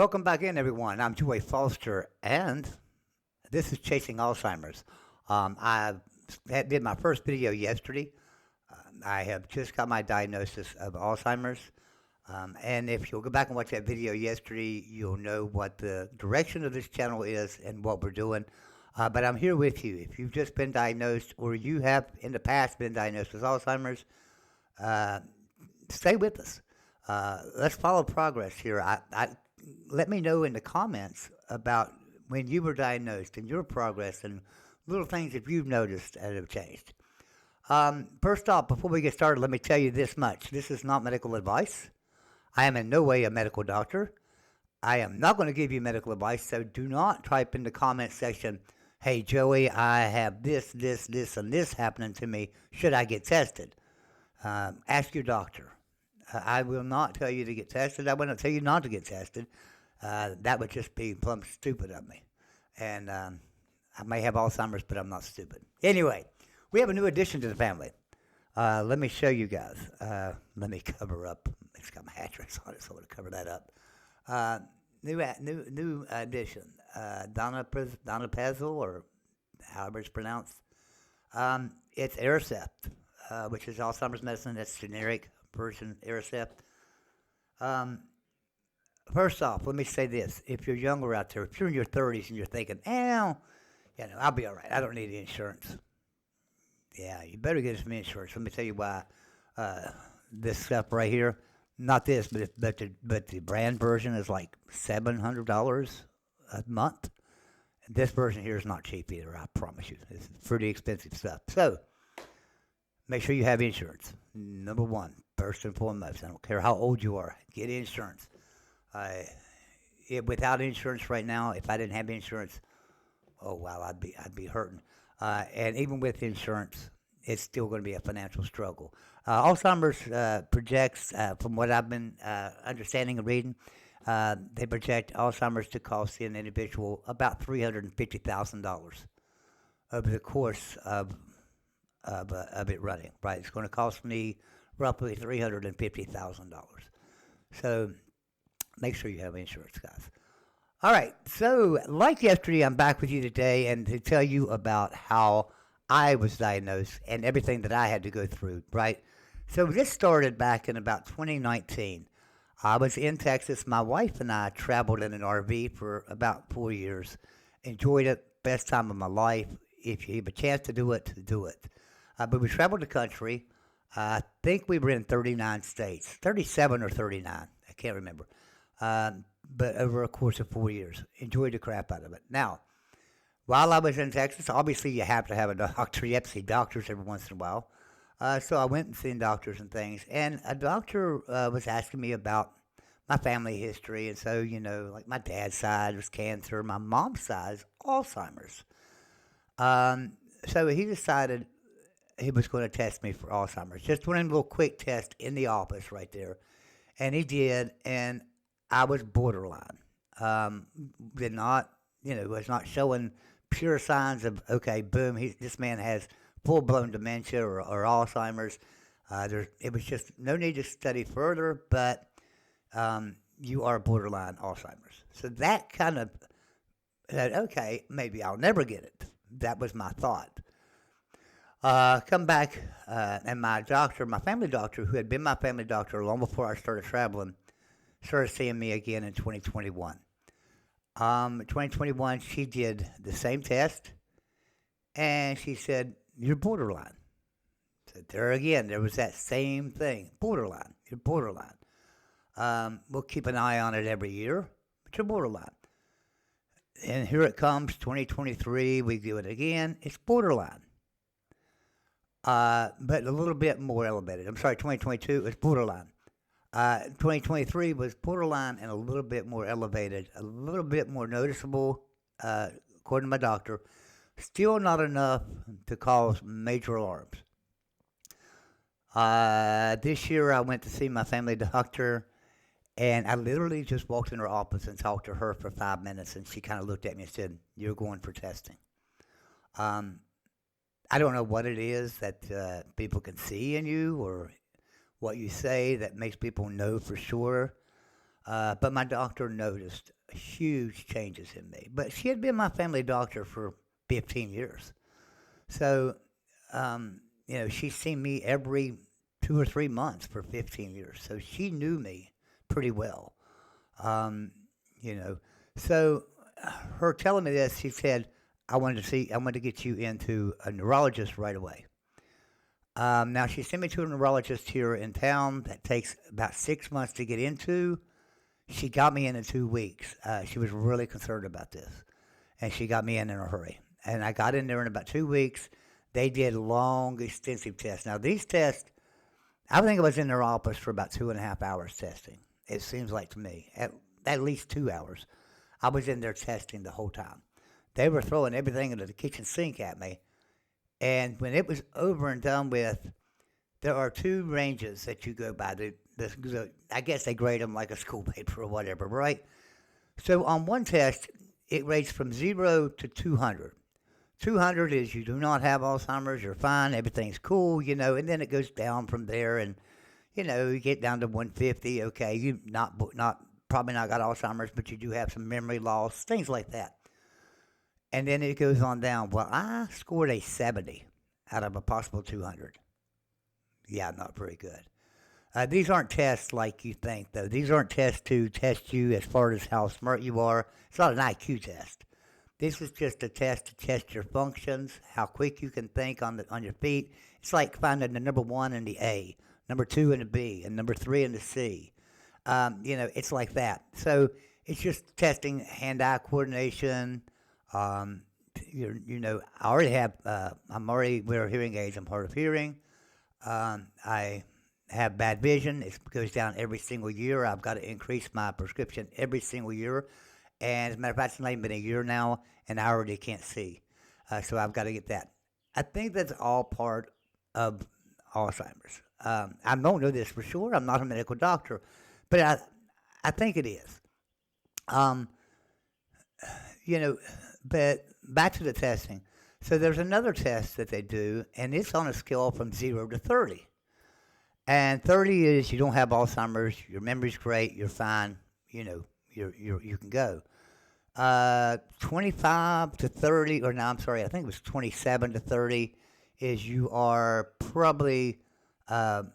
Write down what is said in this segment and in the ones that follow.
Welcome back in, everyone. I'm Joy Foster, and this is Chasing Alzheimer's. Did my first video yesterday. I have just got my diagnosis of Alzheimer's. And if you'll go back and watch that video yesterday, you'll know what the direction of this channel is and what we're doing. But I'm here with you. If you've just been diagnosed or you have in the past been diagnosed with Alzheimer's, stay with us. Let's follow progress here. Let me know in the comments about when you were diagnosed and your progress and little things that you've noticed that have changed. First off, before we get started, let me tell you this much. This is not medical advice. I am in no way a medical doctor. I am not going to give you medical advice, so do not type in the comment section, hey, Joey, I have this, and this happening to me. Should I get tested? Ask your doctor. I will not tell you to get tested. I will not tell you not to get tested. That would just be plumb stupid of me. And I may have Alzheimer's, but I'm not stupid. Anyway, we have a new addition to the family. Let me show you guys. Let me cover up. It's got my address on it, so I'm going to cover that up. New addition. Donna Pezel, or however it's pronounced. It's Aricept, which is Alzheimer's medicine. That's generic version Aricept. First off, let me say this. If you're younger out there, if you're in your 30s and you're thinking, I'll be all right. I don't need the insurance. Yeah, you better get some insurance. Let me tell you why. This stuff right here, not this, but the brand version is like $700 a month. And this version here is not cheap either, I promise you. It's pretty expensive stuff. So, make sure you have insurance. Number one, first and foremost. I don't care how old you are. Get insurance. Without insurance right now, if I didn't have insurance, oh wow, I'd be hurting. And even with insurance, it's still going to be a financial struggle. Alzheimer's projects, from what I've been understanding and reading, they project Alzheimer's to cost an individual about $350,000 over the course of it running. Right, it's going to cost me roughly $350,000. So make sure you have insurance, guys. All right, so like yesterday, I'm back with you today and to tell you about how I was diagnosed and everything that I had to go through, right? So this started back in about 2019. I was in Texas. My wife and I traveled in an RV for about 4 years. Enjoyed it, best time of my life. If you have a chance to do it, do it. But we traveled the country. I think we were in 39 states, 37 or 39. I can't remember. But over a course of 4 years, enjoyed the crap out of it. Now, while I was in Texas, obviously you have to have a doctor. You have to see doctors every once in a while. So I went and seen doctors and things. And a doctor was asking me about my family history. And so, like my dad's side was cancer. My mom's side is Alzheimer's. So he decided he was going to test me for Alzheimer's. Just one little quick test in the office right there. And he did, and I was borderline. Was not showing pure signs of, okay, boom, this man has full-blown dementia or Alzheimer's. It was just no need to study further, but you are borderline Alzheimer's. So that kind of said, okay, maybe I'll never get it. That was my thought. Come back, and my family doctor, who had been my family doctor long before I started traveling, started seeing me again in 2021. 2021, she did the same test, and she said, you're borderline. So there again, there was that same thing, borderline. You're borderline. We'll keep an eye on it every year, but you're borderline. And here it comes, 2023, we do it again. It's borderline. But a little bit more elevated. I'm sorry, 2022 was borderline. 2023 was borderline and a little bit more elevated, a little bit more noticeable, according to my doctor. Still not enough to cause major alarms. This year I went to see my family doctor, and I literally just walked in her office and talked to her for 5 minutes, and she kind of looked at me and said, you're going for testing. I don't know what it is that people can see in you or what you say that makes people know for sure. But my doctor noticed huge changes in me. But she had been my family doctor for 15 years. So, she's seen me every 2 or 3 months for 15 years. So she knew me pretty well. Um, you know, so her telling me this, she said, I wanted to get you into a neurologist right away. Now she sent me to a neurologist here in town that takes about 6 months to get into. She got me in 2 weeks. She was really concerned about this, and she got me in a hurry. And I got in there in about 2 weeks. They did long, extensive tests. Now these tests, I think I was in their office for about 2.5 hours testing. It seems like to me, at least 2 hours. I was in there testing the whole time. They were throwing everything into the kitchen sink at me. And when it was over and done with, there are two ranges that you go by. I guess they grade them like a school paper or whatever, right? So on one test, it rates from 0 to 200. 200 is you do not have Alzheimer's, you're fine, everything's cool, and then it goes down from there, and you get down to 150. Okay, you not probably not got Alzheimer's, but you do have some memory loss, things like that. And then it goes on down. Well, I scored a 70 out of a possible 200. Yeah, not very good. These aren't tests like you think, though. These aren't tests to test you as far as how smart you are. It's not an IQ test. This is just a test to test your functions, how quick you can think on your feet. It's like finding the number one in the A, number two in the B, and number three in the C. It's like that. So it's just testing hand-eye coordination. Um, I already have. I'm already wear hearing aids. I'm hard of hearing. I have bad vision. It goes down every single year. I've got to increase my prescription every single year. And as a matter of fact, it's not even been a year now, and I already can't see. So I've got to get that. I think that's all part of Alzheimer's. I don't know this for sure. I'm not a medical doctor, but I think it is. Um, you know, but back to the testing. So there's another test that they do, and it's on a scale from 0 to 30. And 30 is you don't have Alzheimer's, your memory's great, you're fine, you can go. 25 to 30, or no, I'm sorry, I think it was 27 to 30, is you are probably, got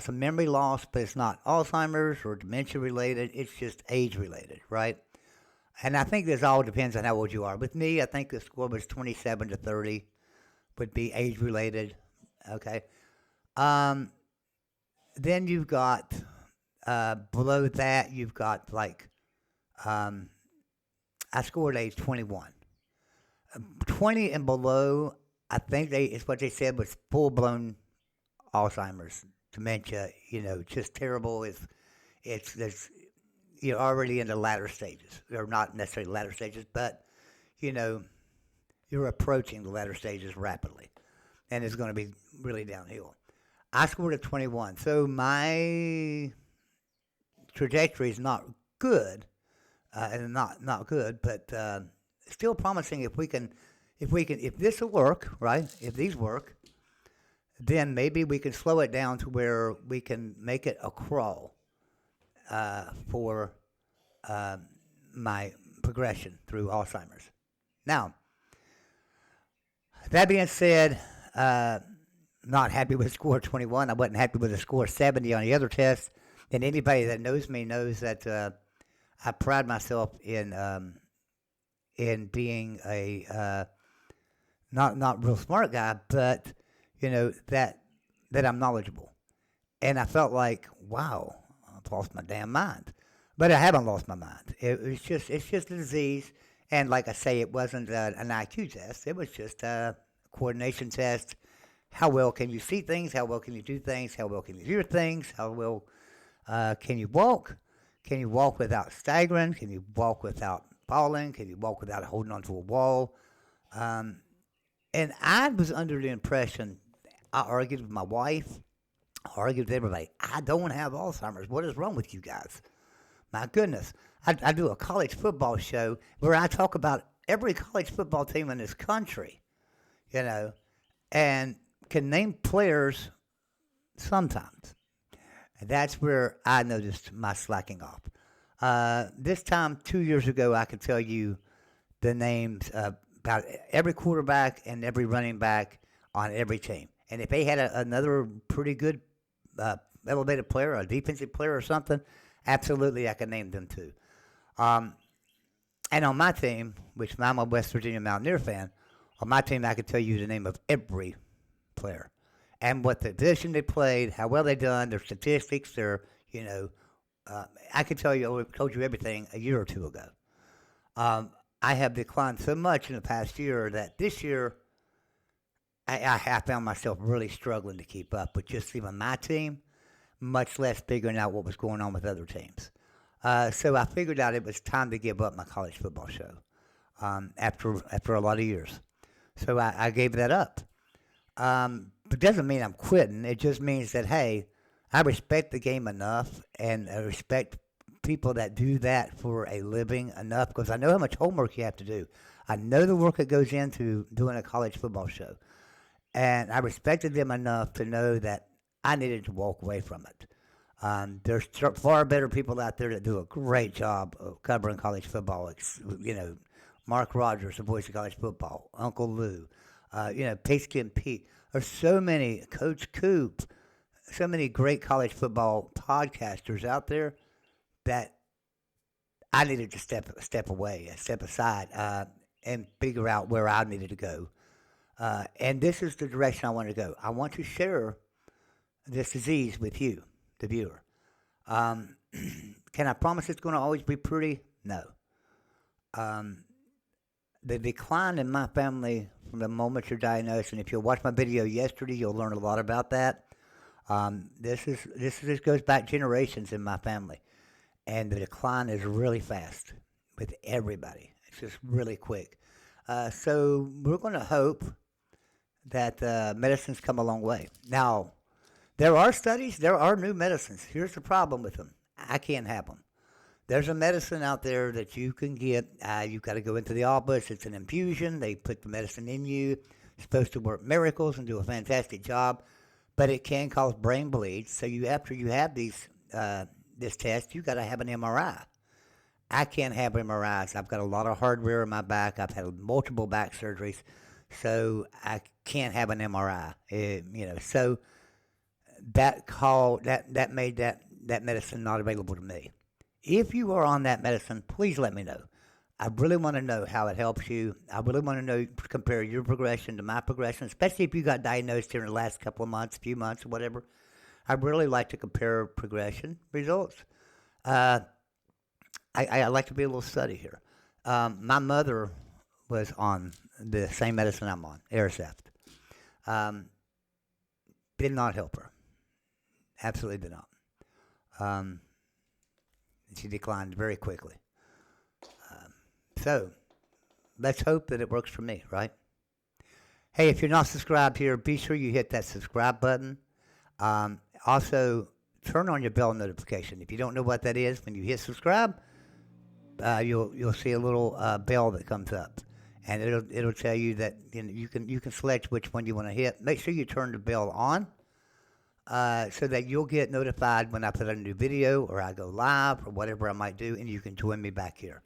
some memory loss, but it's not Alzheimer's or dementia related, it's just age related, right? And I think this all depends on how old you are. With me, I think the score was 27 to 30, would be age related, okay? Um, then you've got, below that, you've got like, um, I scored age 21. 20 and below, I think it's what they said was full blown Alzheimer's, dementia, just terrible. There's, you're already in the latter stages. Or not necessarily latter stages, but, you know, you're approaching the latter stages rapidly. And it's going to be really downhill. I scored a 21. So my trajectory is not good, and not good, but still promising. If this will work, right? If these work, then maybe we can slow it down to where we can make it a crawl for my progression through Alzheimer's. Now, that being said, not happy with score 21. I wasn't happy with the score 70 on the other test. And anybody that knows me knows that I pride myself in being a not real smart guy, but that I'm knowledgeable. And I felt like, wow, I've lost my damn mind. But I haven't lost my mind. It's just a disease. And like I say, it wasn't an IQ test. It was just a coordination test. How well can you see things? How well can you do things? How well can you hear things? How well can you walk? Can you walk without staggering? Can you walk without falling? Can you walk without holding onto a wall? And I was under the impression, I argued with my wife, I argued with everybody, I don't have Alzheimer's. What is wrong with you guys? My goodness. I do a college football show where I talk about every college football team in this country, and can name players sometimes. And that's where I noticed my slacking off. This time, 2 years ago, I could tell you the names about every quarterback and every running back on every team. And if they had another pretty good uh, elevated player, a defensive player or something, absolutely I could name them too. Um, and on my team, which I'm a West Virginia Mountaineer fan, on my team I could tell you the name of every player and what the position they played, how well they done, their statistics, their you know, I could tell you, I told you everything a year or two ago. Um, I have declined so much in the past year that this year I have found myself really struggling to keep up with just even my team, much less figuring out what was going on with other teams. So I figured out it was time to give up my college football show after a lot of years. So I gave that up. But doesn't mean I'm quitting. It just means that hey, I respect the game enough, and I respect people that do that for a living enough because I know how much homework you have to do. I know the work that goes into doing a college football show, and I respected them enough to know that I needed to walk away from it. There's far better people out there that do a great job of covering college football. You know, Mark Rogers, the voice of college football, Uncle Lou, Pigskin Pete. There's so many, Coach Coop, so many great college football podcasters out there that I needed to step away, step aside, and figure out where I needed to go. And this is the direction I want to go. I want to share this disease with you, the viewer. Um, can I promise it's going to always be pretty? No. Um, the decline in my family from the moment you're diagnosed, and if you'll watch my video yesterday, you'll learn a lot about that. This goes back generations in my family, and the decline is really fast with everybody. It's just really quick. So we're going to hope that medicine's come a long way. Now, there are studies, there are new medicines. Here's the problem with them. I can't have them. There's a medicine out there that you can get. You've got to go into the office. It's an infusion. They put the medicine in you. It's supposed to work miracles and do a fantastic job, but it can cause brain bleeds. So after you have this test, you got to have an MRI. I can't have MRIs. I've got a lot of hardware in my back. I've had multiple back surgeries, so I can't have an MRI. So that made that medicine not available to me. If you are on that medicine, please let me know. I really want to know how it helps you. I really want to know, compare your progression to my progression, especially if you got diagnosed here in the last couple of months, few months, or whatever. I'd really like to compare progression results. Uh, I like to be a little study here. My mother was on the same medicine I'm on, Aricept. Um, did not help her. Absolutely did not. Um, she declined very quickly. So let's hope that it works for me, right? Hey, if you're not subscribed here, be sure you hit that subscribe button. Also, turn on your bell notification. If you don't know what that is, when you hit subscribe, you'll see a little bell that comes up, and it'll tell you that you can select which one you want to hit. Make sure you turn the bell on. So that you'll get notified when I put out a new video or I go live or whatever I might do, and you can join me back here.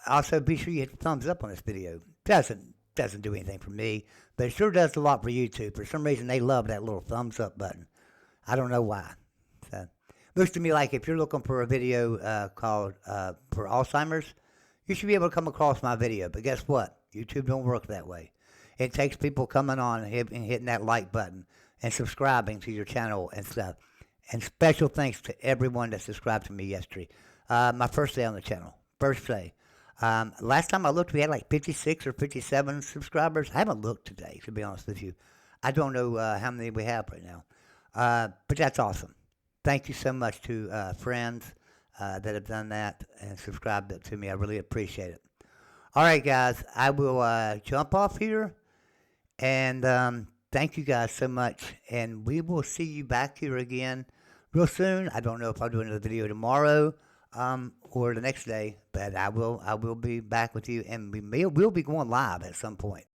Also, be sure you hit the thumbs up on this video. Doesn't do anything for me, but it sure does a lot for YouTube. For some reason, they love that little thumbs up button. I don't know why. So, looks to me like if you're looking for a video called for Alzheimer's, you should be able to come across my video. But guess what? YouTube don't work that way. It takes people coming on and hitting that like button and subscribing to your channel and stuff. And special thanks to everyone that subscribed to me yesterday. My first day on the channel. First day. Last time I looked, we had like 56 or 57 subscribers. I haven't looked today, to be honest with you. I don't know how many we have right now. But that's awesome. Thank you so much to friends that have done that and subscribed to me. I really appreciate it. All right, guys. I will jump off here. And thank you guys so much. And we will see you back here again real soon. I don't know if I'll do another video tomorrow or the next day, but I will be back with you, and we'll be going live at some point.